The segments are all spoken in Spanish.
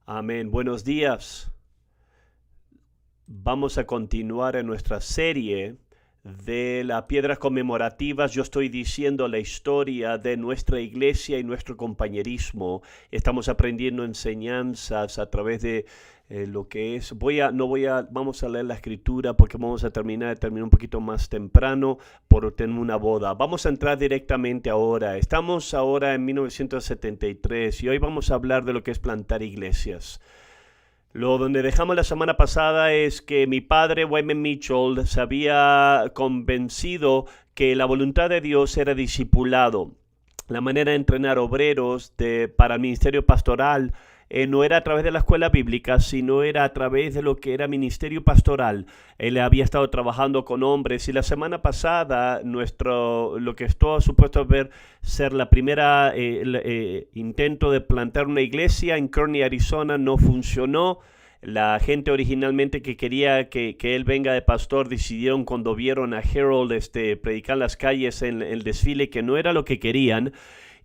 Amén. Buenos días. Vamos a continuar en nuestra serie de las piedras conmemorativas. Yo estoy diciendo la historia de nuestra iglesia y nuestro compañerismo. Estamos aprendiendo enseñanzas a través de lo que es. Vamos a leer la escritura porque vamos a terminar un poquito más temprano por tener una boda. Vamos a entrar directamente ahora. Estamos ahora en 1973 y hoy vamos a hablar de lo que es plantar iglesias. Donde dejamos la semana pasada es que mi padre, Wayman Mitchell, se había convencido que la voluntad de Dios era discipulado. La manera de entrenar obreros para el ministerio pastoral no era a través de la escuela bíblica, sino era a través de lo que era ministerio pastoral. Él había estado trabajando con hombres y la semana pasada lo que estuvo supuesto ser la primera intento de plantar una iglesia en Kearney, Arizona, no funcionó. La gente originalmente que quería que él venga de pastor decidieron cuando vieron a Harold predicar en las calles en el desfile que no era lo que querían.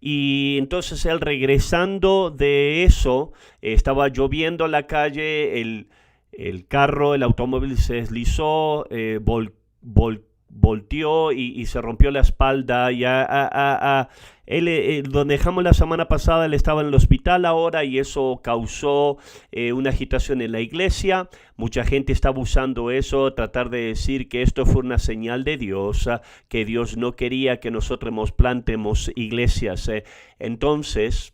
Y entonces él regresando de eso, estaba lloviendo en la calle, el automóvil se deslizó, volteó y se rompió la espalda. Donde dejamos la semana pasada, él estaba en el hospital ahora y eso causó una agitación en la iglesia. Mucha gente estaba usando eso, tratar de decir que esto fue una señal de Dios, que Dios no quería que nosotros plantemos iglesias. Entonces,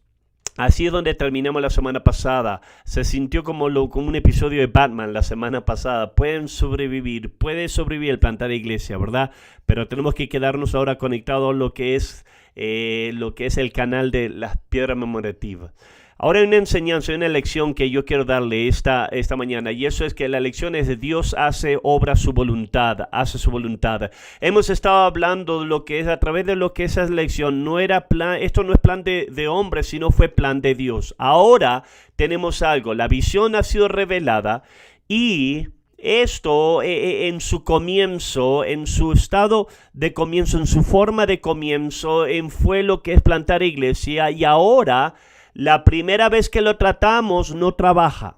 así es donde terminamos la semana pasada. Se sintió como un episodio de Batman la semana pasada. Puede sobrevivir el plantar iglesia, ¿verdad? Pero tenemos que quedarnos ahora conectados a lo que es el canal de las piedras memorativas. Ahora hay una enseñanza, una lección que yo quiero darle esta mañana, y eso es que la lección es de Dios hace su voluntad. Hemos estado hablando de lo que es a través de lo que esa lección esto no es plan de hombre, sino fue plan de Dios. Ahora tenemos algo, la visión ha sido revelada y esto en su comienzo, en su estado de comienzo, en su forma de comienzo, fue lo que es plantar iglesia, y ahora la primera vez que lo tratamos no trabaja.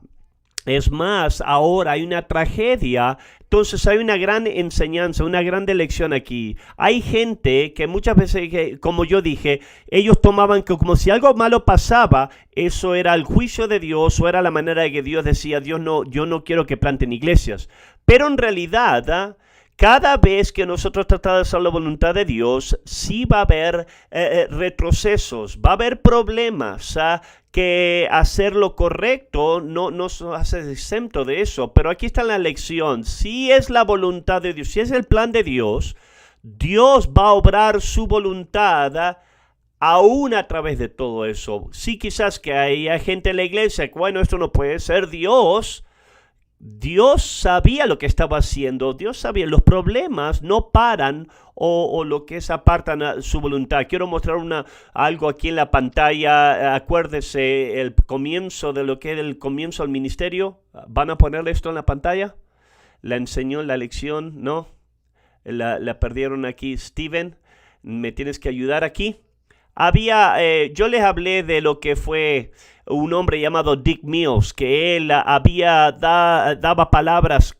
Es más, ahora hay una tragedia. Entonces hay una gran enseñanza, una gran lección aquí. Hay gente que muchas veces, como yo dije, ellos tomaban que como si algo malo pasaba, eso era el juicio de Dios o era la manera de que Dios decía, yo no quiero que planten iglesias. Pero en realidad, cada vez que nosotros tratamos de hacer la voluntad de Dios, sí va a haber retrocesos, va a haber problemas, que hacer lo correcto no nos hace exento de eso. Pero aquí está la lección. Si es la voluntad de Dios, si es el plan de Dios, Dios va a obrar su voluntad aún a través de todo eso. Sí, quizás que haya gente en la iglesia que, bueno, esto no puede ser Dios. Dios sabía lo que estaba haciendo. Dios sabía, los problemas no paran o lo que es apartan a su voluntad. Quiero mostrar algo aquí en la pantalla. Acuérdese el comienzo de lo que es el comienzo del ministerio. ¿Van a ponerle esto en la pantalla? La enseñó en la lección, ¿no? La perdieron aquí. Steven, ¿me tienes que ayudar aquí? Yo les hablé de lo que fue un hombre llamado Dick Mills, que él daba palabras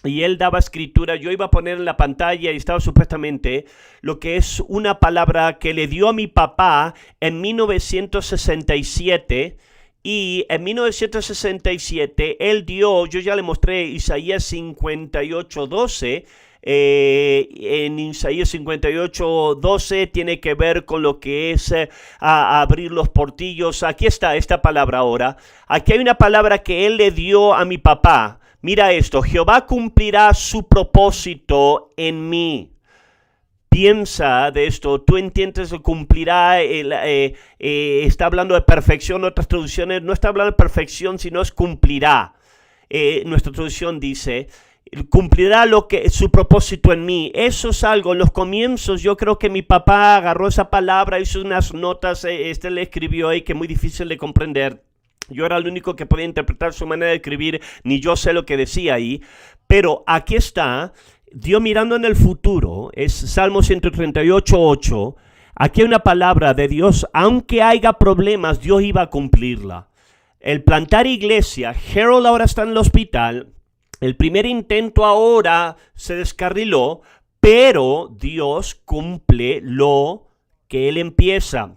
y él daba escritura. Yo iba a poner en la pantalla y estaba supuestamente lo que es una palabra que le dio a mi papá en 1967. Y en 1967 yo ya le mostré Isaías 58:12. En Isaías 58:12 tiene que ver con lo que es abrir los portillos. Aquí está esta palabra ahora. Aquí hay una palabra que él le dio a mi papá. Mira esto: Jehová cumplirá su propósito en mí. Piensa de esto, tú entiendes que cumplirá, está hablando de perfección. Otras traducciones no está hablando de perfección, sino es cumplirá. Nuestra traducción dice, cumplirá su propósito en mí. Eso es algo. En los comienzos yo creo que mi papá agarró esa palabra, hizo unas notas, le escribió ahí que es muy difícil de comprender. Yo era el único que podía interpretar su manera de escribir, ni yo sé lo que decía ahí, pero aquí está, Dios mirando en el futuro, es Salmo 138:8, aquí hay una palabra de Dios, aunque haya problemas, Dios iba a cumplirla. el plantar iglesia. Harold ahora está en el hospital. El primer intento ahora se descarriló, pero Dios cumple lo que Él empieza.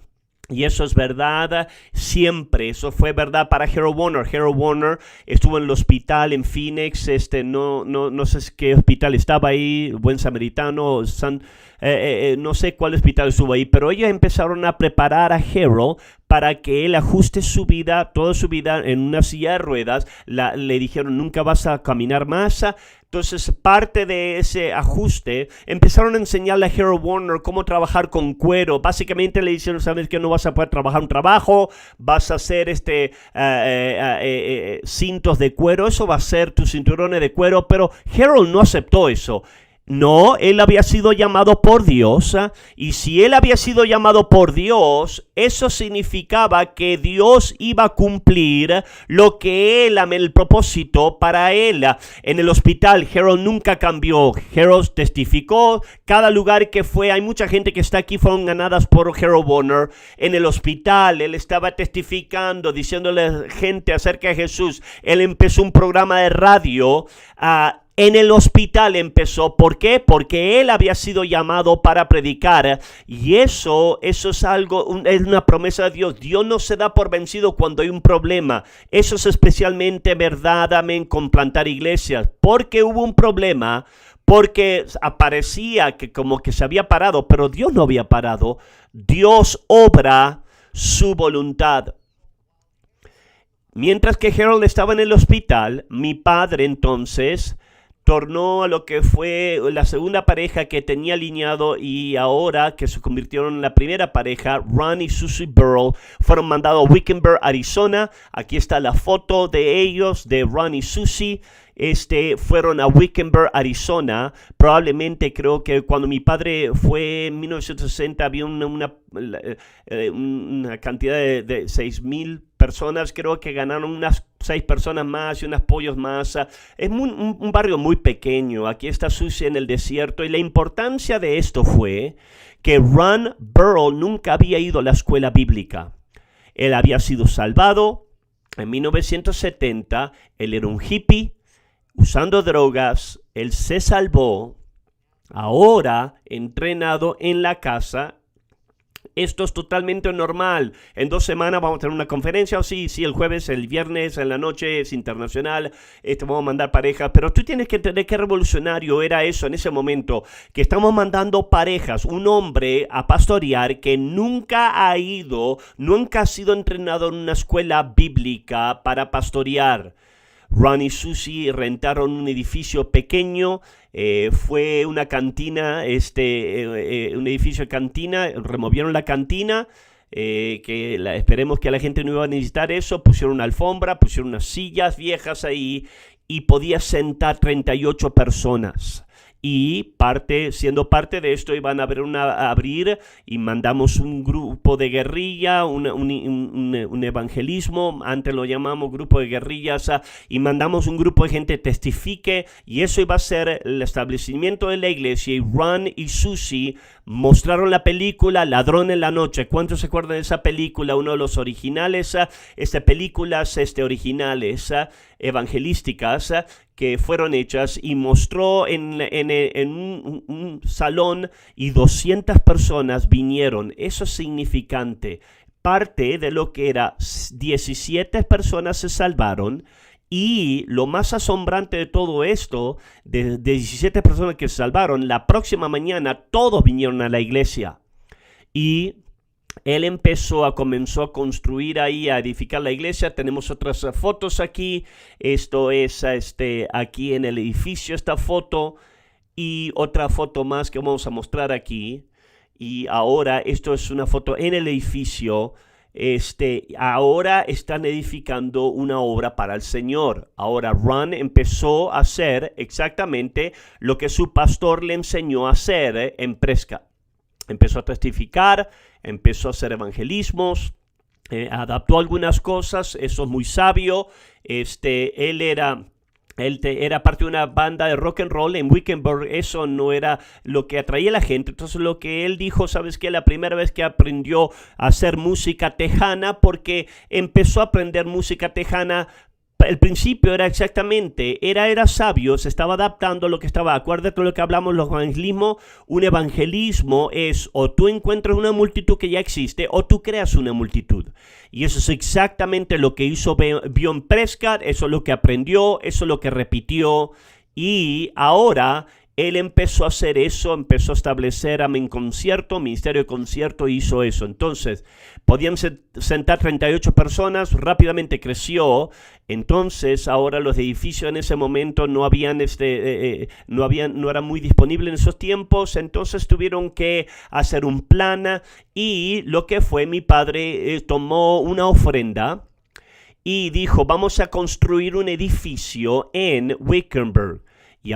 Y eso es verdad siempre. Eso fue verdad para Harold Warner. Harold Warner estuvo en el hospital en Phoenix. No sé qué hospital estaba ahí. Buen Samaritano. No sé cuál hospital estuvo ahí. Pero ellos empezaron a preparar a Harold para que él ajuste su vida, toda su vida en una silla de ruedas. Le dijeron, nunca vas a caminar más. Entonces, parte de ese ajuste, empezaron a enseñarle a Harold Warner cómo trabajar con cuero. Básicamente le dijeron, sabes que no vas a poder trabajar un trabajo, vas a hacer cintos de cuero, eso va a ser tus cinturones de cuero, pero Harold no aceptó eso. No, él había sido llamado por Dios, y si él había sido llamado por Dios, eso significaba que Dios iba a cumplir lo que el propósito para él. En el hospital, Harold nunca cambió. Harold testificó. Cada lugar que fue, hay mucha gente que está aquí, fueron ganadas por Harold Warner. En el hospital, él estaba testificando, diciéndole gente acerca de Jesús. Él empezó un programa de radio en el hospital empezó. ¿Por qué? Porque él había sido llamado para predicar. Y eso es algo, es una promesa de Dios. Dios no se da por vencido cuando hay un problema. Eso es especialmente verdad, amén, con plantar iglesias. Porque hubo un problema, porque aparecía que como que se había parado, pero Dios no había parado. Dios obra su voluntad. Mientras que Harold estaba en el hospital, mi padre entonces tornó a lo que fue la segunda pareja que tenía alineado, y ahora que se convirtieron en la primera pareja, Ron y Susie Burrell, fueron mandados a Wickenburg, Arizona. Aquí está la foto de ellos, de Ron y Susie. Fueron a Wickenburg, Arizona. Probablemente creo que cuando mi padre fue en 1960 había una cantidad de 6,000 personas. Creo que ganaron unas 6 personas más y unos pollos más. Es un barrio muy pequeño. Aquí está Susie en el desierto. Y la importancia de esto fue que Ron Burrell nunca había ido a la escuela bíblica. Él había sido salvado en 1970. Él era un hippie usando drogas. Él se salvó, ahora entrenado en la casa. Esto es totalmente normal. En 2 semanas vamos a tener una conferencia, o sí, el jueves, el viernes, en la noche es internacional. Vamos a mandar parejas, pero tú tienes que entender qué revolucionario era eso en ese momento, que estamos mandando parejas, un hombre a pastorear que nunca ha sido entrenado en una escuela bíblica para pastorear. Ron y Susie rentaron un edificio pequeño, fue una cantina, un edificio de cantina, removieron la cantina, esperemos que la gente no iba a necesitar eso, pusieron una alfombra, pusieron unas sillas viejas ahí y podía sentar 38 personas. Y siendo parte de esto, iban a abrir y mandamos un grupo de guerrilla, un evangelismo, antes lo llamamos grupo de guerrillas, y mandamos un grupo de gente testifique, y eso iba a ser el establecimiento de la iglesia. Y Ron y Susie mostraron la película Ladrón en la Noche. ¿Cuántos se acuerdan de esa película? Uno de los originales, películas originales, evangelísticas, que fueron hechas, y mostró en un salón, y 200 personas vinieron. Eso es significante. Parte de lo que era, 17 personas se salvaron, y lo más asombrante de todo esto, de 17 personas que se salvaron, la próxima mañana todos vinieron a la iglesia. Y él comenzó a construir ahí, a edificar la iglesia. Tenemos otras fotos aquí. Esto es aquí en el edificio, esta foto, y otra foto más que vamos a mostrar aquí. Y ahora esto es una foto en el edificio. Ahora están edificando una obra para el Señor. Ahora Ron empezó a hacer exactamente lo que su pastor le enseñó a hacer en Prescott. Empezó a testificar, empezó a hacer evangelismos, adaptó algunas cosas. Eso es muy sabio. Él era Era parte de una banda de rock and roll en Wickenburg. Eso no era lo que atraía a la gente. Entonces lo que él dijo, ¿sabes qué? La primera vez que aprendió a hacer música tejana, porque empezó a aprender música tejana. El principio era exactamente, era sabio, se estaba adaptando a lo que estaba. Acuérdate de lo que hablamos, los evangelismos. Un evangelismo es o tú encuentras una multitud que ya existe o tú creas una multitud. Y eso es exactamente lo que hizo Bjorn Prescott, eso es lo que aprendió, eso es lo que repitió. Y ahora él empezó a hacer eso, empezó a establecer concierto, ministerio de concierto, hizo eso. Entonces, podían sentar 38 personas, rápidamente creció. Entonces, ahora los edificios en ese momento no eran muy disponibles en esos tiempos. Entonces tuvieron que hacer un plan y lo que fue, mi padre tomó una ofrenda y dijo, vamos a construir un edificio en Wickenburg. Y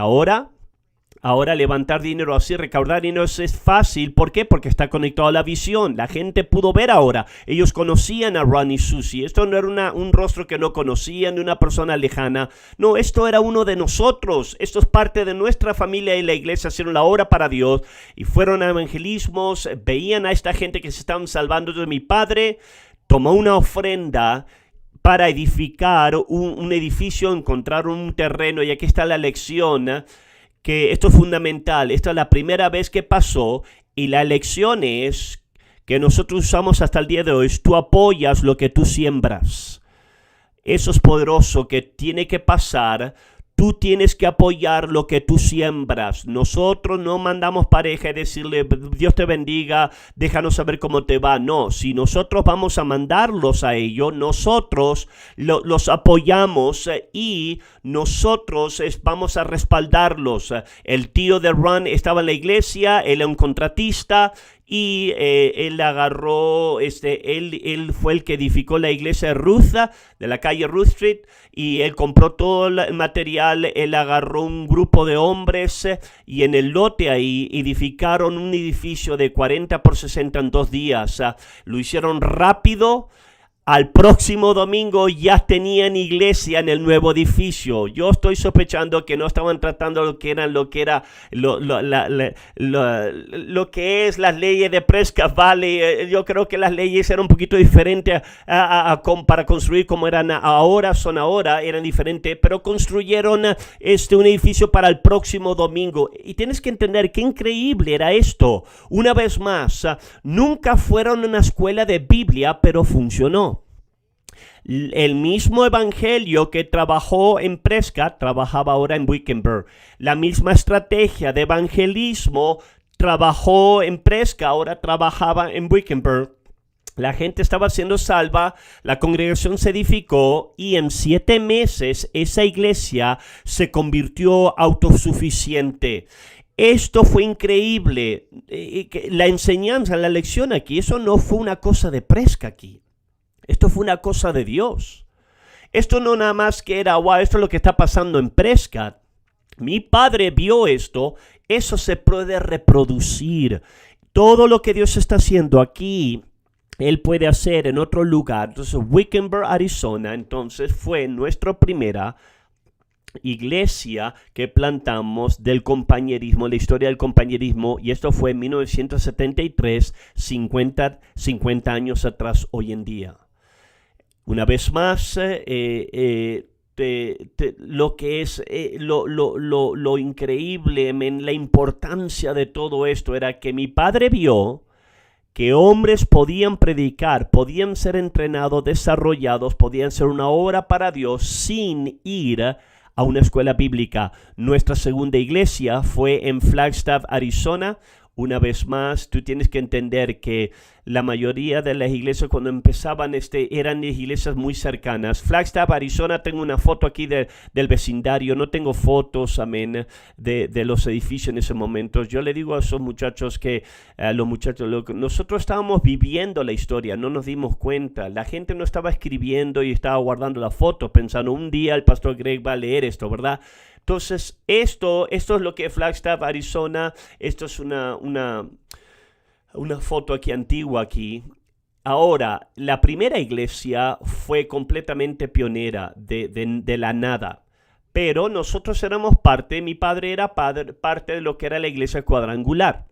Ahora levantar dinero así, recaudar dinero es fácil. ¿Por qué? Porque está conectado a la visión. La gente pudo ver ahora. Ellos conocían a Ron y Susie. Esto no era un rostro que no conocían de una persona lejana. No, esto era uno de nosotros. Esto es parte de nuestra familia y la iglesia. Hicieron la obra para Dios y fueron a evangelismos. Veían a esta gente que se estaban salvando. Entonces mi padre tomó una ofrenda para edificar un edificio, encontrar un terreno. Y aquí está la lección, que esto es fundamental. Esta es la primera vez que pasó y la lección es que nosotros usamos hasta el día de hoy. Tú apoyas lo que tú siembras. Eso es poderoso, que tiene que pasar. Tú tienes que apoyar lo que tú siembras. Nosotros no mandamos pareja y decirle, Dios te bendiga, déjanos saber cómo te va. No, si nosotros vamos a mandarlos a ellos, nosotros los apoyamos y nosotros vamos a respaldarlos. El tío de Ron estaba en la iglesia, él era un contratista. Y él agarró, él fue el que edificó la iglesia de Ruth, de la calle Ruth Street, y él compró todo el material. Él agarró un grupo de hombres y en el lote ahí edificaron un edificio de 40 por 60 en 2 días. Lo hicieron rápido. Al próximo domingo ya tenían iglesia en el nuevo edificio. Yo estoy sospechando que no estaban tratando lo que es las leyes de Prescott Valley. Yo creo que las leyes eran un poquito diferentes para construir como eran ahora, eran diferentes, pero construyeron un edificio para el próximo domingo. Y tienes que entender qué increíble era esto. Una vez más, nunca fueron una escuela de Biblia, pero funcionó. El mismo evangelio que trabajó en Prescott, trabajaba ahora en Wickenburg. La misma estrategia de evangelismo trabajó en Prescott, ahora trabajaba en Wickenburg. La gente estaba siendo salva, la congregación se edificó y en 7 meses esa iglesia se convirtió autosuficiente. Esto fue increíble. La enseñanza, la lección aquí, eso no fue una cosa de Prescott aquí. Esto fue una cosa de Dios. Esto no nada más que era, wow, esto es lo que está pasando en Prescott. Mi padre vio esto, eso se puede reproducir. Todo lo que Dios está haciendo aquí, Él puede hacer en otro lugar. Entonces, Wickenburg, Arizona, entonces fue nuestra primera iglesia que plantamos del compañerismo, la historia del compañerismo, y esto fue en 1973, 50 años atrás hoy en día. Una vez más, lo que es lo increíble, la importancia de todo esto era que mi padre vio que hombres podían predicar, podían ser entrenados, desarrollados, podían ser una obra para Dios sin ir a una escuela bíblica. Nuestra segunda iglesia fue en Flagstaff, Arizona. Una vez más, tú tienes que entender que la mayoría de las iglesias cuando empezaban eran iglesias muy cercanas. Flagstaff, Arizona, tengo una foto aquí del vecindario. No tengo fotos, amén, de los edificios en ese momento. Yo le digo a esos muchachos que nosotros estábamos viviendo la historia, no nos dimos cuenta. La gente no estaba escribiendo y estaba guardando la foto pensando un día el pastor Greg va a leer esto, ¿verdad? Entonces, esto es lo que es Flagstaff, Arizona. Esto es una foto aquí antigua aquí. Ahora, la primera iglesia fue completamente pionera de la nada. pero nosotros éramos parte, mi padre era parte de lo que era la iglesia cuadrangular.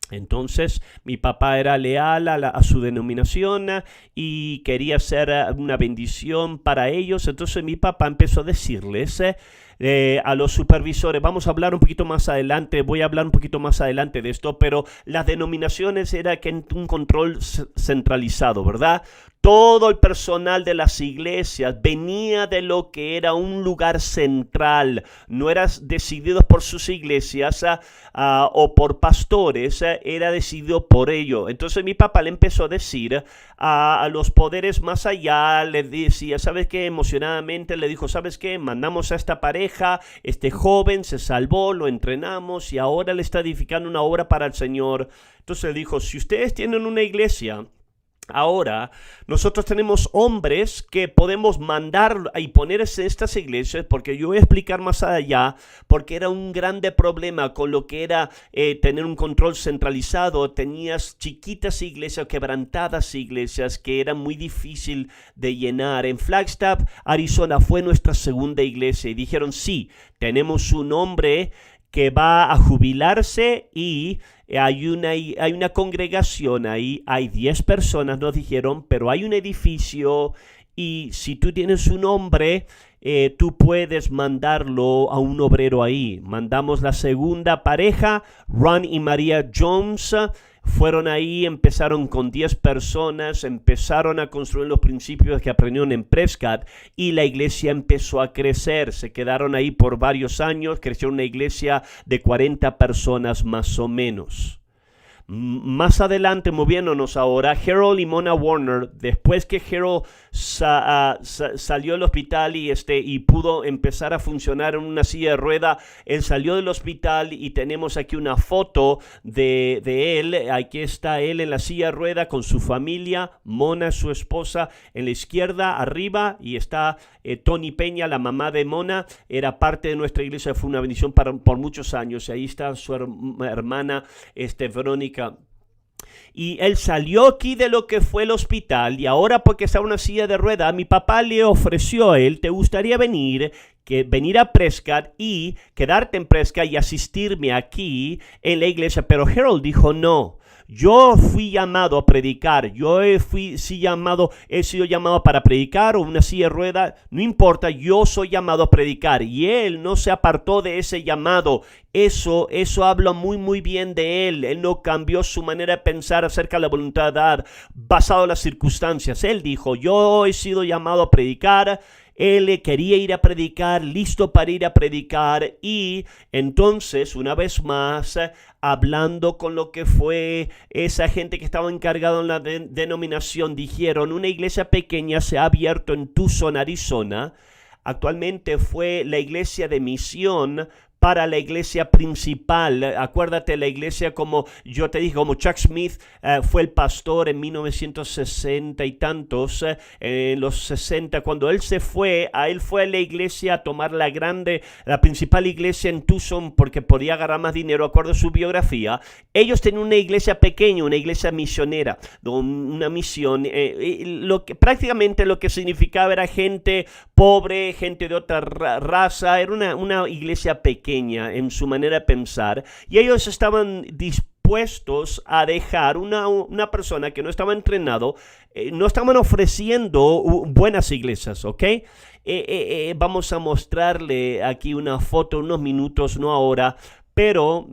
Entonces mi papá era leal a su denominación y quería ser una bendición para ellos. Entonces mi papá empezó a decirles a los supervisores, vamos a hablar un poquito más adelante, voy a hablar un poquito más adelante de esto, pero las denominaciones era que un control centralizado, ¿verdad? Todo el personal de las iglesias venía de lo que era un lugar central, no era decidido por sus iglesias o por pastores, era decidido por ellos. Entonces mi papá le empezó a decir a los poderes más allá, le decía, ¿sabes qué? Emocionadamente le dijo, ¿sabes qué? Mandamos a esta pareja, este joven se salvó, lo entrenamos y ahora le está edificando una obra para el Señor. Entonces dijo, si ustedes tienen una iglesia, ahora, nosotros tenemos hombres que podemos mandar y ponerse en estas iglesias, porque yo voy a explicar más allá, porque era un grande problema con lo que era tener un control centralizado. Tenías chiquitas iglesias, quebrantadas iglesias, que eran muy difícil de llenar. En Flagstaff, Arizona, fue nuestra segunda iglesia y dijeron, sí, tenemos un hombre que va a jubilarse y hay una congregación ahí, hay 10 personas, nos dijeron, pero hay un edificio y si tú tienes un hombre, tú puedes mandarlo a un obrero ahí. Mandamos la segunda pareja, Ron y María Jones. Fueron ahí, empezaron con 10 personas, empezaron a construir los principios que aprendieron en Prescott y la iglesia empezó a crecer. Se quedaron ahí por varios años, creció una iglesia de 40 personas más o menos. Más adelante, moviéndonos ahora, Harold y Mona Warner, después que Harold salió del hospital y pudo empezar a funcionar en una silla de rueda, él salió del hospital y tenemos aquí una foto de él. Aquí está él en la silla de rueda con su familia, Mona, su esposa, en la izquierda arriba, y está Tony Peña, la mamá de Mona, era parte de nuestra iglesia, fue una bendición por muchos años. Y ahí está su hermana Verónica. Y él salió aquí de lo que fue el hospital y ahora, porque está en una silla de ruedas, mi papá le ofreció a él, ¿te gustaría venir a Prescott y quedarte en Prescott y asistirme aquí en la iglesia? Pero Harold dijo no. Yo fui llamado a predicar, he sido llamado para predicar o una silla de ruedas, no importa, yo soy llamado a predicar. Y él no se apartó de ese llamado. Eso habla muy bien de él. Él no cambió su manera de pensar acerca de la voluntad basado en las circunstancias. Él dijo, yo he sido llamado a predicar. Él quería ir a predicar, listo para ir a predicar, y entonces, una vez más, hablando con lo que fue esa gente que estaba encargada en la denominación, dijeron, una iglesia pequeña se ha abierto en Tucson, Arizona. Actualmente fue la iglesia de misión para la iglesia principal. Acuérdate, la iglesia, como yo te dije, como Chuck Smith fue el pastor en 1960 y tantos, en los 60, cuando él se fue, él fue a la iglesia a tomar la principal iglesia en Tucson porque podía agarrar más dinero, acuerdo a su biografía. Ellos tenían una iglesia pequeña, una iglesia misionera, una misión, prácticamente lo que significaba era gente pobre, gente de otra raza, era una iglesia pequeña en su manera de pensar, y ellos estaban dispuestos a dejar una persona que no estaba entrenado. No estaban ofreciendo buenas iglesias, ¿ok? Vamos a mostrarle aquí una foto, unos minutos, no ahora, pero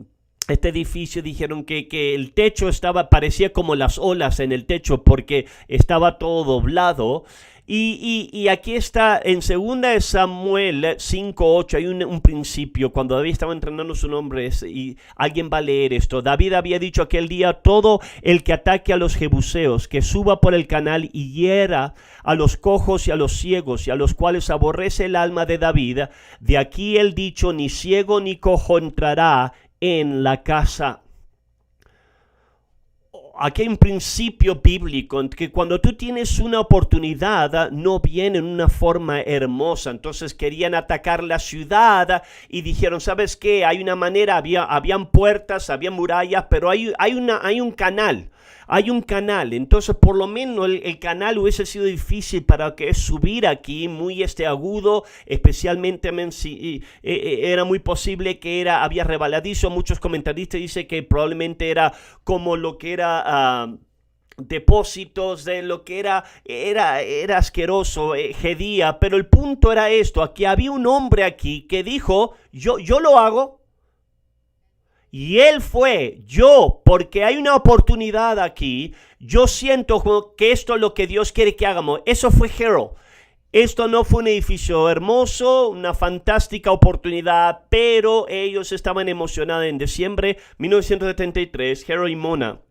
este edificio dijeron que el techo parecía como las olas en el techo porque estaba todo doblado. Y aquí está, en 2 de Samuel 5:8, hay un principio, cuando David estaba entrenando su nombre, y alguien va a leer esto. David había dicho aquel día, todo el que ataque a los jebuseos, que suba por el canal y hiera a los cojos y a los ciegos, y a los cuales aborrece el alma de David, de aquí el dicho, ni ciego ni cojo entrará en la casa. Aquí hay un principio bíblico que cuando tú tienes una oportunidad no viene en una forma hermosa. Entonces querían atacar la ciudad y dijeron, ¿sabes qué? Hay una manera, habían puertas, había murallas, pero hay un canal. Hay un canal, entonces por lo menos el canal hubiese sido difícil para que subir aquí, muy agudo, especialmente era muy posible que había rebaladizo. Muchos comentaristas dicen que probablemente era como lo que era... depósitos de lo que era asqueroso, gedía, pero el punto era esto, aquí había un hombre aquí que dijo, yo lo hago, y él fue, porque hay una oportunidad aquí, yo siento que esto es lo que Dios quiere que hagamos. Eso fue Harold. Esto no fue un edificio hermoso, una fantástica oportunidad, pero ellos estaban emocionados. En diciembre de 1973, Harold y Mona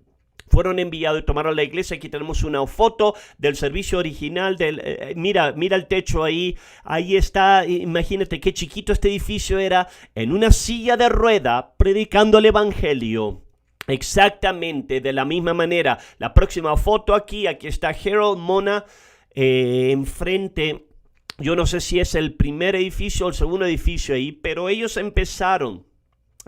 fueron enviados y tomaron la iglesia. Aquí tenemos una foto del servicio original. Mira el techo ahí está. Imagínate qué chiquito este edificio era, en una silla de rueda, predicando el evangelio. Exactamente de la misma manera. La próxima foto aquí está Harold, Mona, enfrente. Yo no sé si es el primer edificio o el segundo edificio ahí, pero ellos empezaron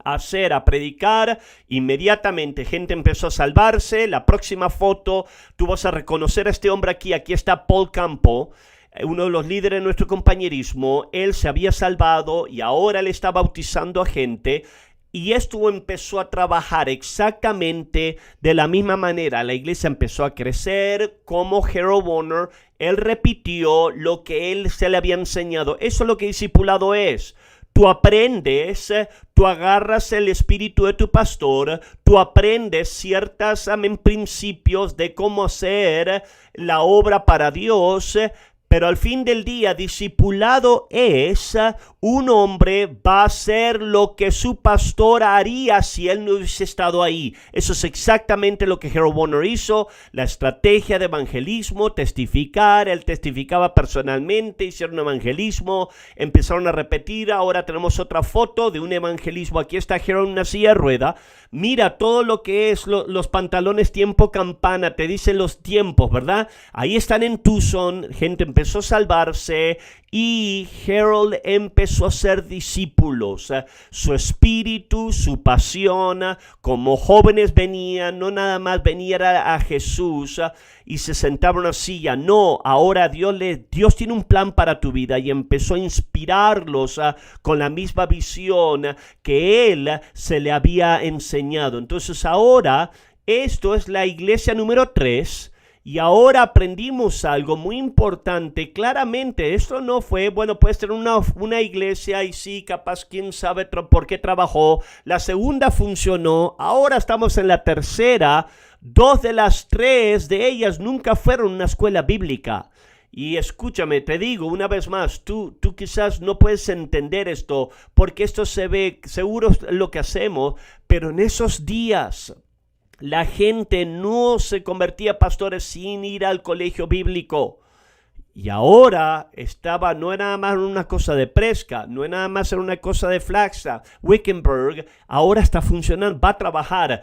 a predicar, inmediatamente gente empezó a salvarse. La próxima foto, tú vas a reconocer a este hombre aquí está Paul Campo, uno de los líderes de nuestro compañerismo. Él se había salvado y ahora le está bautizando a gente. Y esto empezó a trabajar exactamente de la misma manera. La iglesia empezó a crecer como Harold Warner. Él repitió lo que él se le había enseñado. Eso es lo que discipulado es. Tú aprendes, tú agarras el espíritu de tu pastor, tú aprendes ciertos principios de cómo hacer la obra para Dios, pero al fin del día, discipulado es un hombre va a hacer lo que su pastor haría si él no hubiese estado ahí. Eso es exactamente lo que Harold Warner hizo, la estrategia de evangelismo, testificar. Él testificaba personalmente, hicieron evangelismo, empezaron a repetir. Ahora tenemos otra foto de un evangelismo. Aquí está Harold en una silla de rueda. Mira todo lo que es los pantalones tiempo campana, te dicen los tiempos, ¿verdad? Ahí están en Tucson, gente empezó a salvarse y Harold empezó a hacer discípulos. Su espíritu, su pasión, como jóvenes venían, no nada más venían a Jesús y se sentaban en una silla. No, ahora Dios tiene un plan para tu vida y empezó a inspirarlos con la misma visión que él se le había enseñado. Entonces ahora esto es la iglesia número 3. Y ahora aprendimos algo muy importante. Claramente, esto no fue, bueno, puede ser una iglesia y sí, capaz, quién sabe por qué trabajó. La segunda funcionó, ahora estamos en la tercera. 2 de las 3 de ellas nunca fueron una escuela bíblica. Y escúchame, te digo una vez más, tú quizás no puedes entender esto, porque esto se ve, seguro es lo que hacemos, pero en esos días la gente no se convertía a pastores sin ir al colegio bíblico. Y ahora no era nada más una cosa de Prescott, no era nada más una cosa de Flagstaff, Wickenburg, ahora está funcionando, va a trabajar.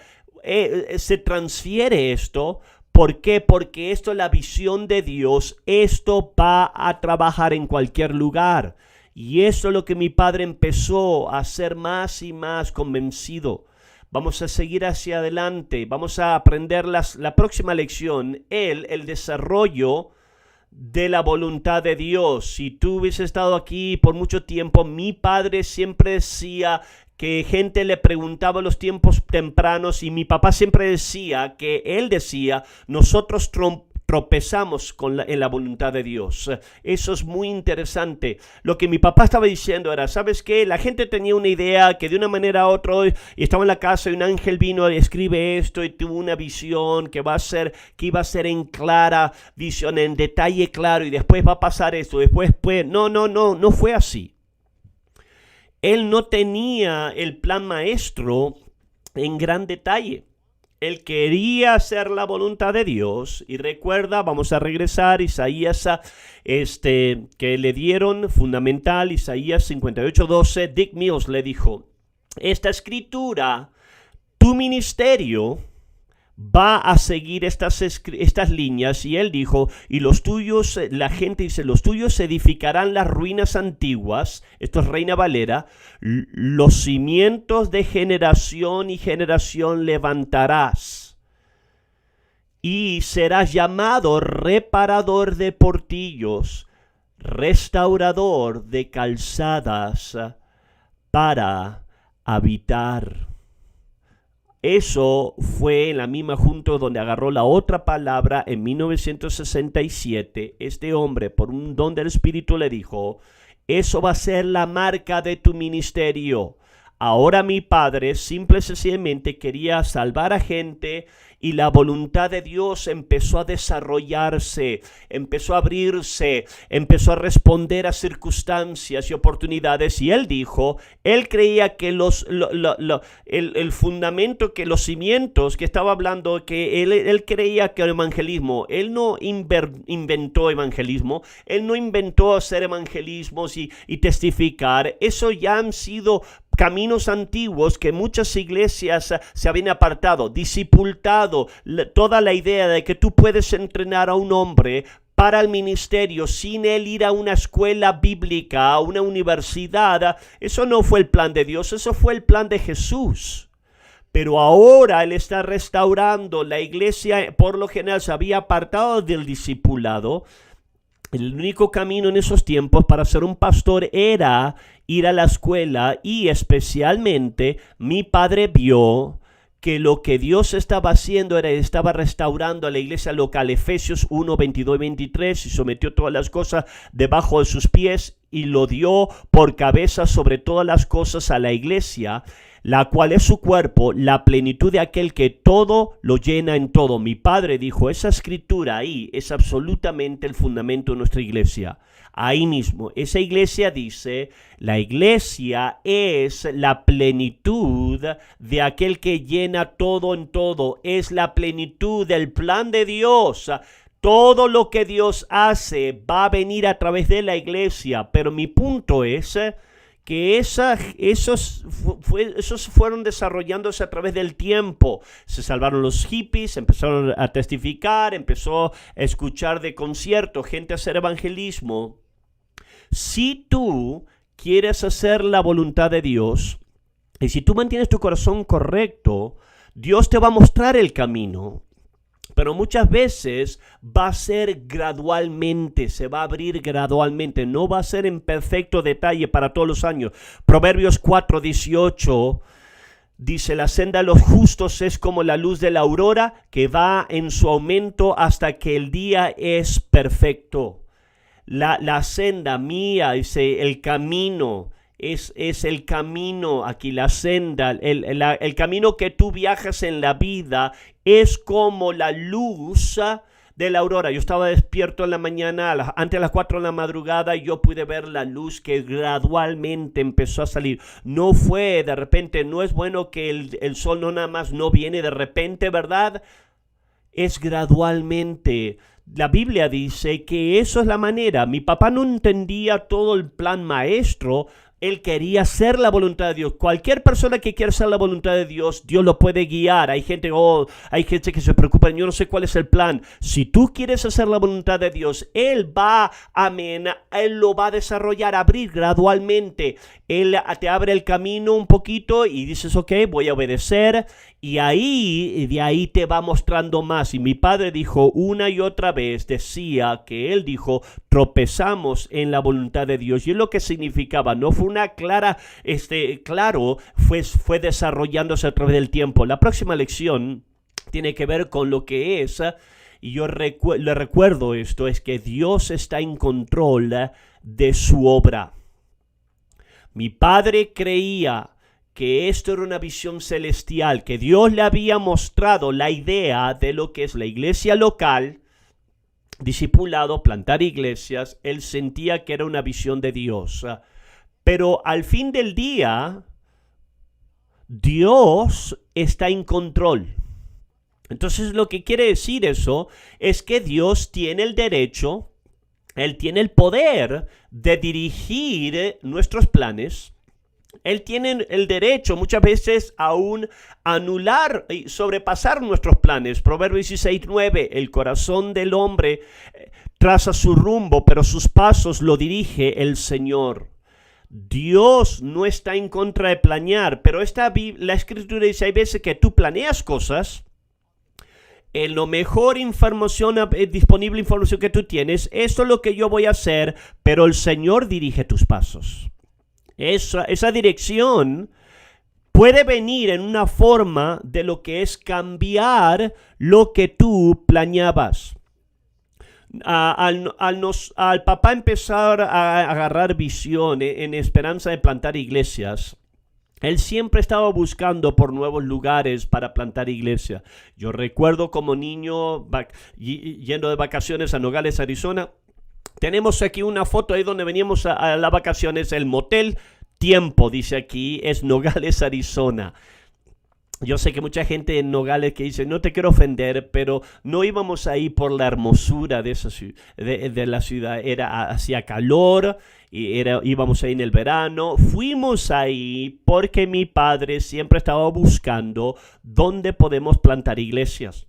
Se transfiere esto. ¿Por qué? Porque esto es la visión de Dios. Esto va a trabajar en cualquier lugar. Y eso es lo que mi padre empezó a ser más y más convencido. Vamos a seguir hacia adelante, vamos a aprender la próxima lección, el desarrollo de la voluntad de Dios. Si tú hubieses estado aquí por mucho tiempo, mi padre siempre decía que gente le preguntaba los tiempos tempranos y mi papá siempre decía que él decía, nosotros tropezamos en la voluntad de Dios. Eso es muy interesante. Lo que mi papá estaba diciendo era, ¿sabes qué? La gente tenía una idea que de una manera u otra, y estaba en la casa y un ángel vino y escribe esto y tuvo una visión que iba a ser en clara visión, en detalle claro, y después va a pasar esto, después pues, no fue así. Él no tenía el plan maestro en gran detalle. Él quería hacer la voluntad de Dios. Y recuerda, vamos a regresar, Isaías, que le dieron fundamental, Isaías 58:12, Dick Mills le dijo, esta escritura, tu ministerio va a seguir estas líneas. Y él dijo, y los tuyos, la gente dice, los tuyos edificarán las ruinas antiguas, esto es Reina Valera, los cimientos de generación y generación levantarás. y serás llamado reparador de portillos, restaurador de calzadas para habitar. Eso fue en la misma junta donde agarró la otra palabra en 1967. Este hombre, por un don del Espíritu, le dijo: eso va a ser la marca de tu ministerio. Ahora mi padre simple y sencillamente quería salvar a gente, y la voluntad de Dios empezó a desarrollarse, empezó a abrirse, empezó a responder a circunstancias y oportunidades. Y él dijo, él creía que el fundamento, que los cimientos que estaba hablando, que él creía que el evangelismo, él no inventó evangelismo, él no inventó hacer evangelismos y testificar. Eso ya han sido caminos antiguos que muchas iglesias se habían apartado, discipulado, toda la idea de que tú puedes entrenar a un hombre para el ministerio sin él ir a una escuela bíblica, a una universidad. Eso no fue el plan de Dios, eso fue el plan de Jesús. Pero ahora Él está restaurando. La iglesia por lo general se había apartado del discipulado. El único camino en esos tiempos para ser un pastor era ir a la escuela, y especialmente mi padre vio que lo que Dios estaba haciendo estaba restaurando a la iglesia local. Efesios 1, 22 y 23, y sometió todas las cosas debajo de sus pies y lo dio por cabeza sobre todas las cosas a la iglesia, la cual es su cuerpo, la plenitud de aquel que todo lo llena en todo. Mi padre dijo, esa escritura ahí es absolutamente el fundamento de nuestra iglesia. Ahí mismo, esa iglesia dice, la iglesia es la plenitud de aquel que llena todo en todo. Es la plenitud del plan de Dios. Todo lo que Dios hace va a venir a través de la iglesia. Pero mi punto es que esos fueron desarrollándose a través del tiempo. Se salvaron los hippies, empezaron a testificar, empezó a escuchar de conciertos, gente a hacer evangelismo. Si tú quieres hacer la voluntad de Dios, y si tú mantienes tu corazón correcto, Dios te va a mostrar el camino. Pero muchas veces va a ser gradualmente, se va a abrir gradualmente, no va a ser en perfecto detalle para todos los años. Proverbios 4:18 dice, la senda de los justos es como la luz de la aurora, que va en su aumento hasta que el día es perfecto. La senda mía, dice, el camino, es el camino aquí, la senda, el camino que tú viajas en la vida es como la luz de la aurora. Yo estaba despierto en la mañana, antes de las 4 de la madrugada, y yo pude ver la luz que gradualmente empezó a salir. No fue de repente, no es bueno que el sol no nada más no viene de repente, ¿verdad? Es gradualmente. La Biblia dice que eso es la manera. Mi papá no entendía todo el plan maestro. Él quería hacer la voluntad de Dios. Cualquier persona que quiera hacer la voluntad de Dios, Dios lo puede guiar. Hay gente que se preocupa, yo no sé cuál es el plan. Si tú quieres hacer la voluntad de Dios, Él lo va a desarrollar, abrir gradualmente. Él te abre el camino un poquito y dices, ok, voy a obedecer. Y de ahí te va mostrando más. Y mi padre dijo una y otra vez, decía que él dijo, tropezamos en la voluntad de Dios. Y es lo que significaba, no fue una claro, fue desarrollándose a través del tiempo. La próxima lección tiene que ver con lo que es, y yo le recuerdo esto, es que Dios está en control de su obra. Mi padre creía que esto era una visión celestial, que Dios le había mostrado la idea de lo que es la iglesia local, discipulado, plantar iglesias. Él sentía que era una visión de Dios. Pero al fin del día, Dios está en control. Entonces lo que quiere decir eso es que Dios tiene el derecho, Él tiene el poder de dirigir nuestros planes. Él tiene el derecho muchas veces aún anular y sobrepasar nuestros planes. Proverbios 16:9, el corazón del hombre traza su rumbo, pero sus pasos lo dirige el Señor. Dios no está en contra de planear, pero la Escritura dice, hay veces que tú planeas cosas, en lo mejor información, disponible información que tú tienes, esto es lo que yo voy a hacer, pero el Señor dirige tus pasos. Esa dirección puede venir en una forma de lo que es cambiar lo que tú planeabas. Al papá empezar a agarrar visión en esperanza de plantar iglesias, él siempre estaba buscando por nuevos lugares para plantar iglesia. Yo recuerdo como niño yendo de vacaciones a Nogales, Arizona. Tenemos aquí una foto ahí donde veníamos a las vacaciones. El motel Tiempo, dice aquí, es Nogales, Arizona. Yo sé que mucha gente en Nogales que dice, no te quiero ofender, pero no íbamos ahí por la hermosura de la ciudad. Hacía calor y íbamos ahí en el verano. Fuimos ahí porque mi padre siempre estaba buscando dónde podemos plantar iglesias.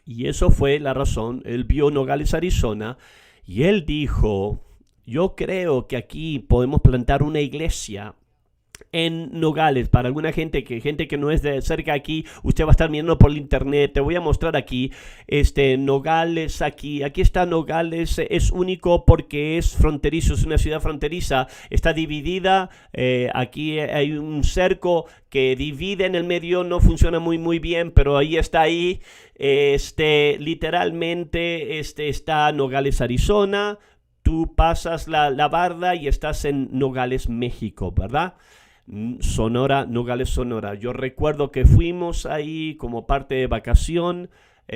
Y eso fue la razón. Él vio Nogales, Arizona, y él dijo, yo creo que aquí podemos plantar una iglesia en Nogales. Para alguna gente que no es de cerca aquí, usted va a estar mirando por el internet. Te voy a mostrar aquí, Nogales aquí está Nogales. Es único porque es fronterizo, es una ciudad fronteriza. Está dividida, aquí hay un cerco que divide en el medio, no funciona muy bien, pero ahí está literalmente, está Nogales, Arizona. Tú pasas la barda y estás en Nogales, México, ¿verdad? Sonora, Nogales, Sonora. Yo recuerdo que fuimos ahí como parte de vacación.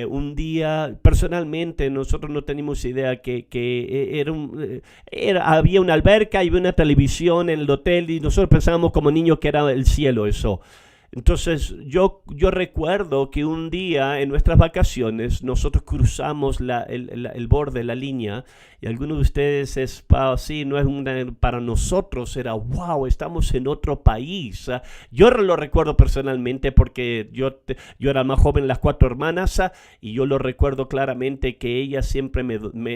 Un día, personalmente, nosotros no teníamos idea que había una alberca y había una televisión en el hotel, y nosotros pensábamos como niños que era el cielo eso. Entonces yo recuerdo que un día en nuestras vacaciones nosotros cruzamos el borde, la línea, y algunos de ustedes no es para nosotros era wow, estamos en otro país. Yo lo recuerdo personalmente porque yo era más joven, las 4 hermanas, y yo lo recuerdo claramente que ella siempre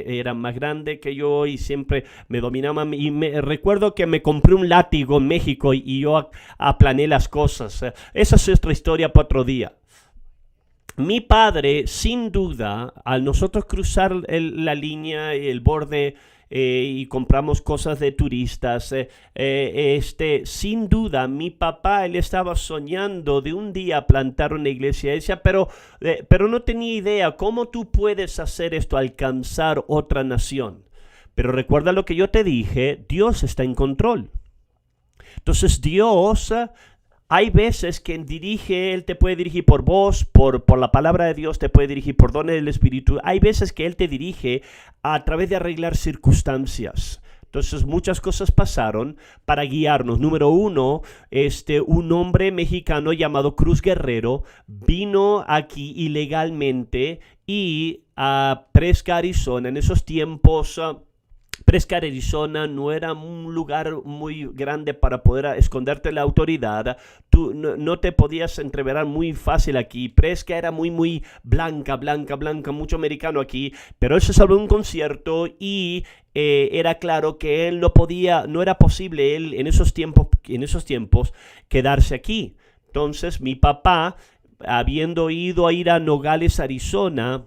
era más grande que yo y siempre me dominaba, y recuerdo que me compré un látigo en México y yo aplané las cosas. Esa es otra historia para otro día. Mi padre, sin duda, al nosotros cruzar la línea, el borde, y compramos cosas de turistas, sin duda, mi papá, él estaba soñando de un día plantar una iglesia. Él decía, pero no tenía idea cómo tú puedes hacer esto, alcanzar otra nación. Pero recuerda lo que yo te dije, Dios está en control. Entonces Dios... hay veces que Él te puede dirigir por voz, por la palabra de Dios, te puede dirigir por dones del Espíritu. Hay veces que Él te dirige a través de arreglar circunstancias. Entonces muchas cosas pasaron para guiarnos. Número 1, un hombre mexicano llamado Cruz Guerrero vino aquí ilegalmente y a Prescott, Arizona. En esos tiempos... Prescott, Arizona no era un lugar muy grande para poder esconderte de la autoridad. Tú no te podías entreverar muy fácil aquí. Prescott era muy blanca, mucho americano aquí. Pero él se salvó de un concierto y era claro que él no era posible él en esos tiempos quedarse aquí. Entonces mi papá, habiendo ido a ir a Nogales, Arizona,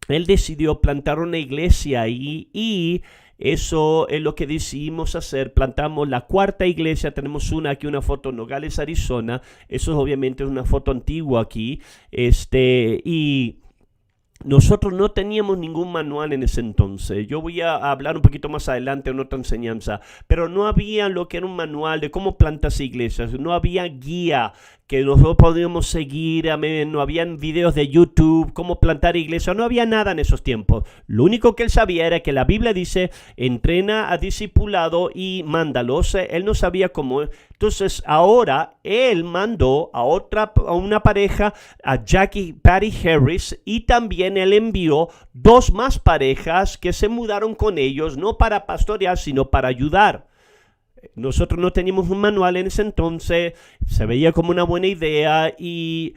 él decidió plantar una iglesia ahí y eso es lo que decidimos hacer. Plantamos la 4ª iglesia. Tenemos una foto en Nogales, Arizona. Eso obviamente es una foto antigua aquí. Y nosotros no teníamos ningún manual en ese entonces. Yo voy a hablar un poquito más adelante en otra enseñanza. Pero no había lo que era un manual de cómo plantas iglesias. No había guía que nosotros podíamos seguir, no habían videos de YouTube, cómo plantar iglesias, no había nada en esos tiempos. Lo único que él sabía era que la Biblia dice, entrena a discipulado y mándalos. Él no sabía cómo. Entonces ahora él mandó a una pareja, a Jackie Patty Harris, y también él envió 2 más parejas que se mudaron con ellos, no para pastorear, sino para ayudar. Nosotros no teníamos un manual en ese entonces, se veía como una buena idea, y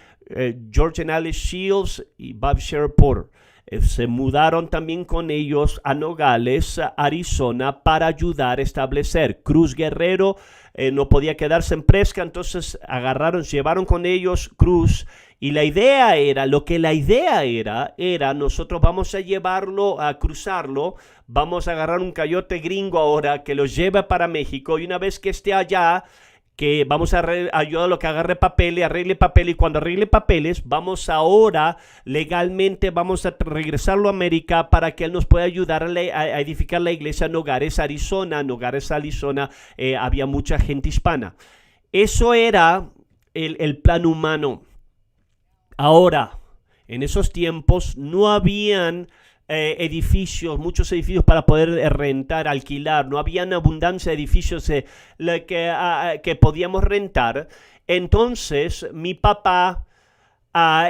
George and Alice Shields y Bob Sherwood Porter se mudaron también con ellos a Nogales, Arizona, para ayudar a establecer. Cruz Guerrero no podía quedarse en Prescott, entonces llevaron con ellos Cruz Y la idea era, era nosotros vamos a llevarlo, a cruzarlo, vamos a agarrar un coyote gringo ahora que lo lleve para México y una vez que esté allá, que vamos a ayudarlo a que agarre papeles, arregle papeles y cuando arregle papeles, vamos ahora legalmente, vamos a regresarlo a América para que él nos pueda ayudar a edificar la iglesia en Nogales, Arizona. En Nogales, Arizona había mucha gente hispana. Eso era el plan humano. Ahora, en esos tiempos no habían muchos edificios para poder rentar, alquilar, no había una abundancia de edificios que podíamos rentar. Entonces mi papá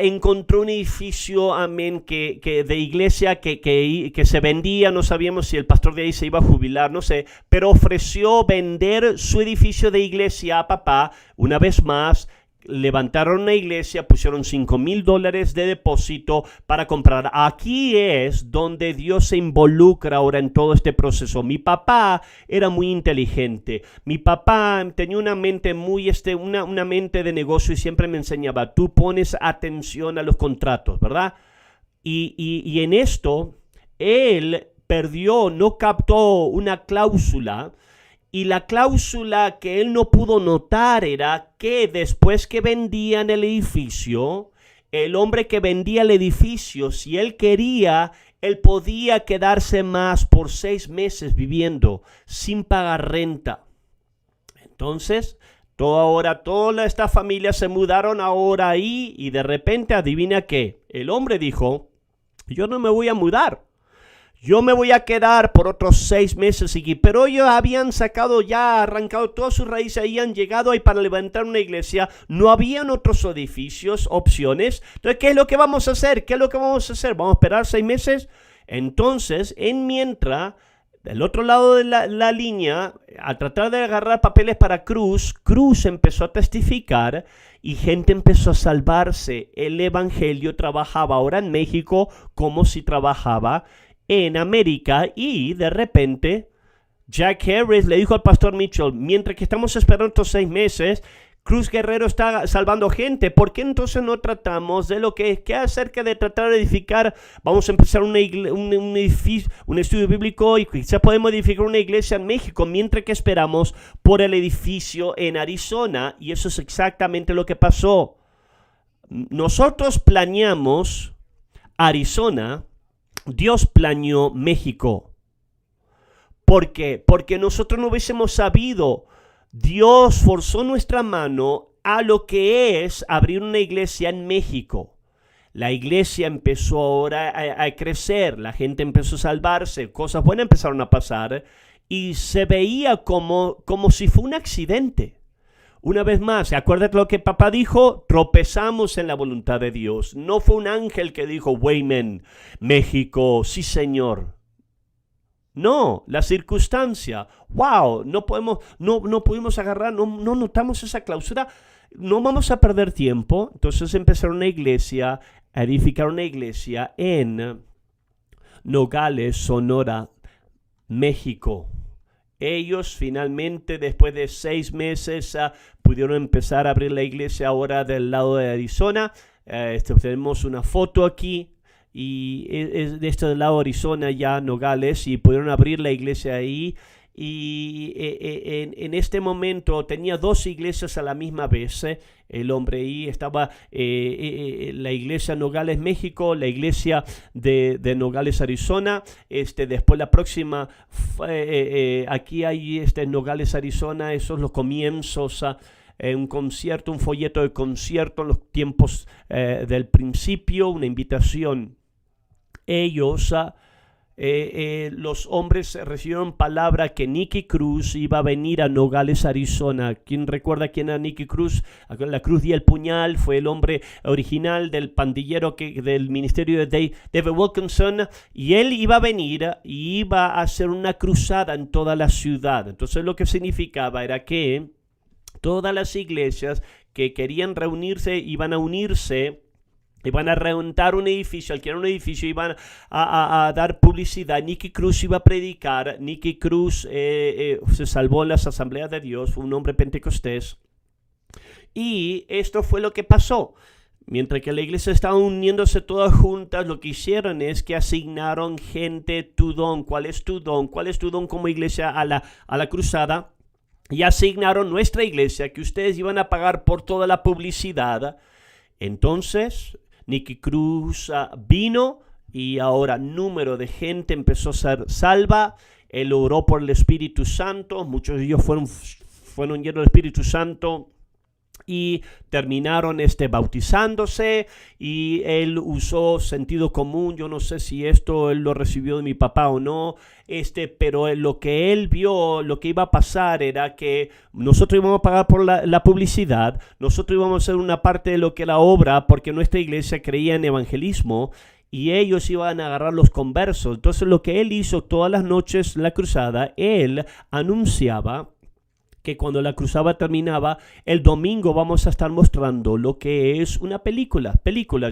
encontró un edificio, amén, que de iglesia que se vendía, no sabíamos si el pastor de ahí se iba a jubilar, no sé, pero ofreció vender su edificio de iglesia a papá. Una vez más, levantaron una iglesia, pusieron $5,000 de depósito para comprar. Aquí es donde Dios se involucra ahora en todo este proceso. Mi papá era muy inteligente. Mi papá tenía una mente una mente de negocio y siempre me enseñaba, tú pones atención a los contratos, ¿verdad? Y en esto, él no captó una cláusula. Y la cláusula que él no pudo notar era que después que vendían el edificio, el hombre que vendía el edificio, si él quería, él podía quedarse más por 6 meses viviendo sin pagar renta. Entonces, toda esta familia se mudaron ahora ahí y de repente, adivina qué, el hombre dijo, yo no me voy a mudar. Yo me voy a quedar por otros 6 meses aquí. Pero ellos habían arrancado todas sus raíces, habían llegado ahí para levantar una iglesia. No habían otros edificios, opciones. Entonces, ¿qué es lo que vamos a hacer? ¿Vamos a esperar 6 meses? Entonces, mientras, del otro lado de la línea, al tratar de agarrar papeles para Cruz empezó a testificar y gente empezó a salvarse. El evangelio trabajaba ahora en México como si trabajaba en América y de repente Jack Harris le dijo al pastor Mitchell, mientras que estamos esperando estos 6 meses, Cruz Guerrero está salvando gente, ¿por qué entonces no tratamos de lo que acerca de tratar de edificar? Vamos a empezar un estudio bíblico y quizás podemos edificar una iglesia en México mientras que esperamos por el edificio en Arizona. Y eso es exactamente lo que pasó. Nosotros planeamos Arizona, Dios planeó México. ¿Por qué? Porque nosotros no hubiésemos sabido. Dios forzó nuestra mano a lo que es abrir una iglesia en México. La iglesia empezó ahora a crecer, la gente empezó a salvarse, cosas buenas empezaron a pasar y se veía como si fue un accidente. Una vez más, acuérdate lo que papá dijo, tropezamos en la voluntad de Dios. No fue un ángel que dijo, Wayman, México, sí señor. No, la circunstancia, wow, no pudimos agarrar, no notamos esa cláusula, no vamos a perder tiempo. Entonces empezaron a edificar una iglesia en Nogales, Sonora, México. Ellos finalmente, después de 6 meses, pudieron empezar a abrir la iglesia ahora del lado de Arizona. Tenemos una foto aquí y es de este lado de Arizona, ya Nogales, y pudieron abrir la iglesia ahí. Y en este momento tenía 2 iglesias a la misma vez. El hombre ahí estaba la iglesia Nogales, México, la iglesia de Nogales, Arizona. Después la próxima, aquí hay Nogales, Arizona. Esos son los comienzos. Un concierto, un folleto de concierto en los tiempos del principio, una invitación. Ellos los hombres recibieron palabra que Nicky Cruz iba a venir a Nogales, Arizona. ¿Quién recuerda quién era Nicky Cruz? La cruz y el puñal, fue el hombre original del pandillero del ministerio de David Wilkinson, y él iba a venir y iba a hacer una cruzada en toda la ciudad. Entonces lo que significaba era que todas las iglesias que querían reunirse iban a unirse. Iban a rentar un edificio, alquilar un edificio, iban a dar publicidad. Nicky Cruz iba a predicar. Nicky Cruz se salvó en las asambleas de Dios, fue un hombre pentecostés. Y esto fue lo que pasó. Mientras que la iglesia estaba uniéndose todas juntas, lo que hicieron es que asignaron gente tu don. ¿Cuál es tu don? ¿Cuál es tu don como iglesia a la cruzada? Y asignaron nuestra iglesia que ustedes iban a pagar por toda la publicidad. Entonces, Nicky Cruz vino y ahora número de gente empezó a ser salva. Él oró por el Espíritu Santo. Muchos de ellos fueron llenos del Espíritu Santo y terminaron bautizándose, y él usó sentido común. Yo no sé si esto él lo recibió de mi papá o no, pero lo que él vio, lo que iba a pasar era que nosotros íbamos a pagar por la publicidad, nosotros íbamos a hacer una parte de lo que era obra, porque nuestra iglesia creía en evangelismo, y ellos iban a agarrar los conversos. Entonces lo que él hizo todas las noches, la cruzada, él anunciaba que cuando la cruzada terminaba, el domingo vamos a estar mostrando lo que es una películas.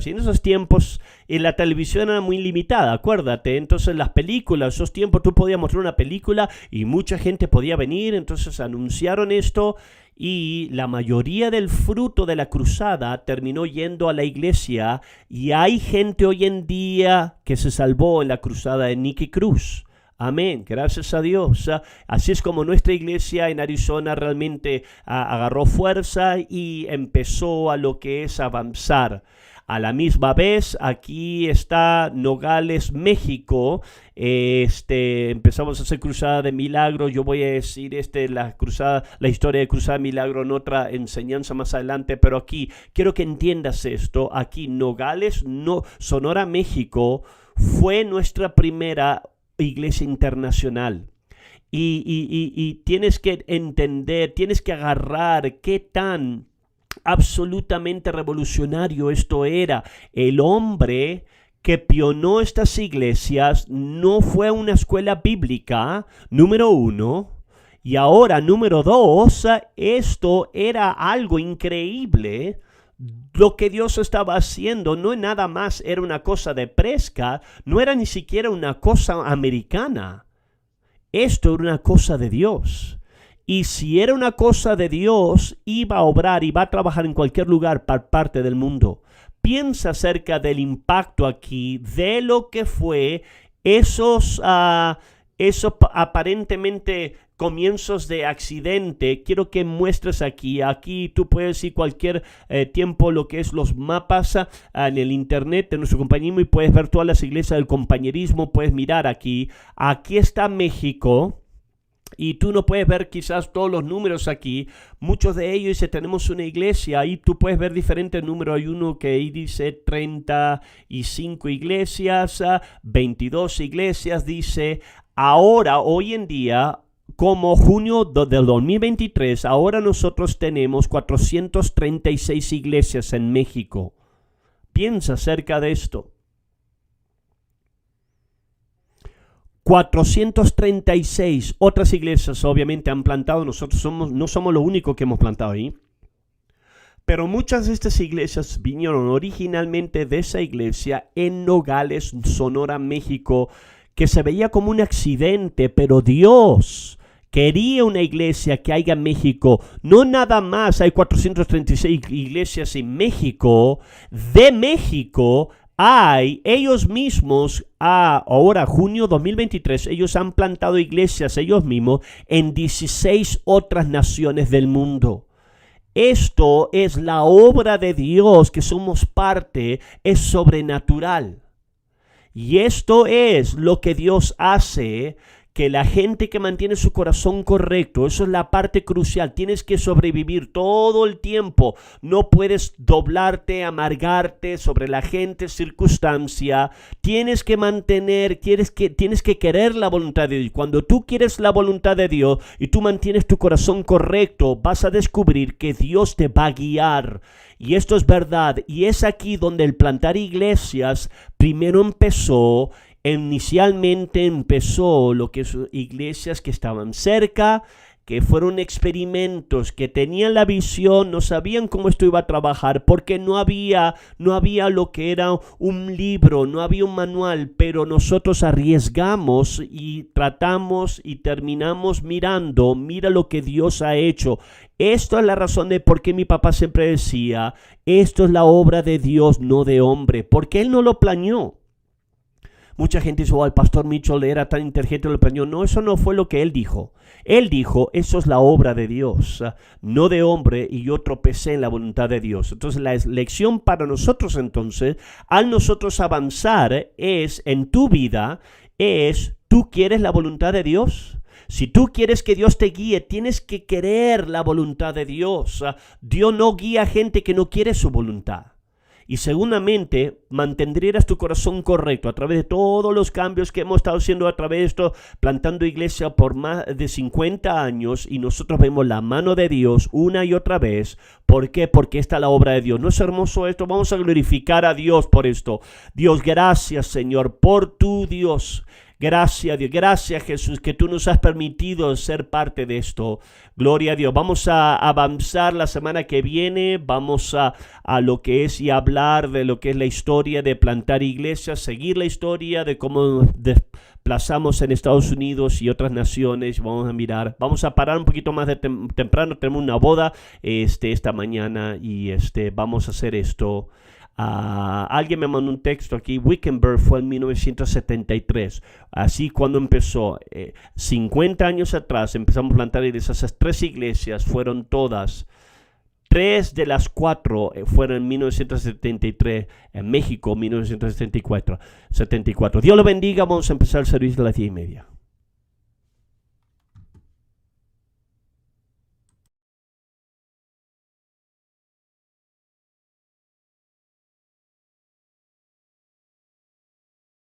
Y en esos tiempos la televisión era muy limitada, acuérdate. Entonces las películas, esos tiempos tú podías mostrar una película y mucha gente podía venir. Entonces anunciaron esto y la mayoría del fruto de la cruzada terminó yendo a la iglesia, y hay gente hoy en día que se salvó en la cruzada de Nicky Cruz. Amén, gracias a Dios. Así es como nuestra iglesia en Arizona realmente agarró fuerza y empezó a lo que es avanzar. A la misma vez, aquí está Nogales, México. Empezamos a hacer cruzada de milagros. Yo voy a decir la historia de cruzada de milagros en otra enseñanza más adelante, pero aquí quiero que entiendas esto. Aquí Nogales, Sonora, México, fue nuestra primera iglesia internacional, y tienes que entender, tienes que agarrar qué tan absolutamente revolucionario esto era. El hombre que pionó estas iglesias no fue a una escuela bíblica, número uno, y ahora número dos, esto era algo increíble. Lo que Dios estaba haciendo no nada más era una cosa de Prescott, no era ni siquiera una cosa americana. Esto era una cosa de Dios. Y si era una cosa de Dios, iba a obrar y va a trabajar en cualquier lugar, parte del mundo. Piensa acerca del impacto aquí, de lo que fue esos aparentemente comienzos de accidente. Quiero que muestres aquí tú puedes ir cualquier tiempo lo que es los mapas en el internet de nuestro compañerismo, y puedes ver todas las iglesias del compañerismo. Puedes mirar aquí está México, y tú no puedes ver quizás todos los números aquí. Muchos de ellos dice tenemos una iglesia, ahí tú puedes ver diferentes números. Hay uno que ahí dice 35 iglesias, 22 iglesias, dice. Ahora, hoy en día, como junio del 2023, ahora nosotros tenemos 436 iglesias en México. Piensa acerca de esto. 436 otras iglesias obviamente han plantado. Nosotros no somos lo único que hemos plantado ahí. Pero muchas de estas iglesias vinieron originalmente de esa iglesia en Nogales, Sonora, México, que se veía como un accidente, pero Dios quería una iglesia que haya en México. No nada más hay 436 iglesias en México. De México hay ellos mismos, ahora junio 2023, ellos han plantado iglesias ellos mismos en 16 otras naciones del mundo. Esto es la obra de Dios que somos parte, es sobrenatural. Y esto es lo que Dios hace, que la gente que mantiene su corazón correcto, eso es la parte crucial. Tienes que sobrevivir todo el tiempo. No puedes doblarte, amargarte sobre la gente, circunstancia. Tienes que mantener, tienes que querer la voluntad de Dios. Cuando tú quieres la voluntad de Dios y tú mantienes tu corazón correcto, vas a descubrir que Dios te va a guiar. Y esto es verdad. Y es aquí donde el plantar iglesias primero empezó. Inicialmente empezó lo que son iglesias que estaban cerca, que fueron experimentos, que tenían la visión, no sabían cómo esto iba a trabajar, porque no había lo que era un libro, no había un manual, pero nosotros arriesgamos y tratamos y terminamos mirando, mira lo que Dios ha hecho. Esto es la razón de por qué mi papá siempre decía, esto es la obra de Dios, no de hombre, porque Él no lo planeó. Mucha gente dice, el pastor Mitchell era tan inteligente, lo planeó. No, eso no fue lo que él dijo. Él dijo, eso es la obra de Dios, no de hombre, y yo tropecé en la voluntad de Dios. Entonces la lección para nosotros entonces, al nosotros avanzar es en tu vida, ¿tú quieres la voluntad de Dios? Si tú quieres que Dios te guíe, tienes que querer la voluntad de Dios. Dios no guía a gente que no quiere su voluntad. Y seguramente mantendrías tu corazón correcto a través de todos los cambios que hemos estado haciendo a través de esto, plantando iglesia por más de 50 años, y nosotros vemos la mano de Dios una y otra vez. ¿Por qué? Porque esta es la obra de Dios. ¿No es hermoso esto? Vamos a glorificar a Dios por esto. Dios, gracias, Señor, por tu Dios. Gracias, Dios. Gracias, Jesús, que tú nos has permitido ser parte de esto. Gloria a Dios. Vamos a avanzar la semana que viene. Vamos a lo que es y hablar de lo que es la historia de plantar iglesias, seguir la historia de cómo desplazamos en Estados Unidos y otras naciones. Vamos a mirar. Vamos a parar un poquito más de temprano. Tenemos una boda esta mañana y vamos a hacer esto. Alguien me mandó un texto aquí. Wickenburg fue en 1973. Así cuando empezó, 50 años atrás empezamos a plantar iglesias. Esas 3 iglesias fueron todas, 3 de las 4 fueron en 1973, en México 1974. Dios lo bendiga. Vamos a empezar el servicio a las 10:30.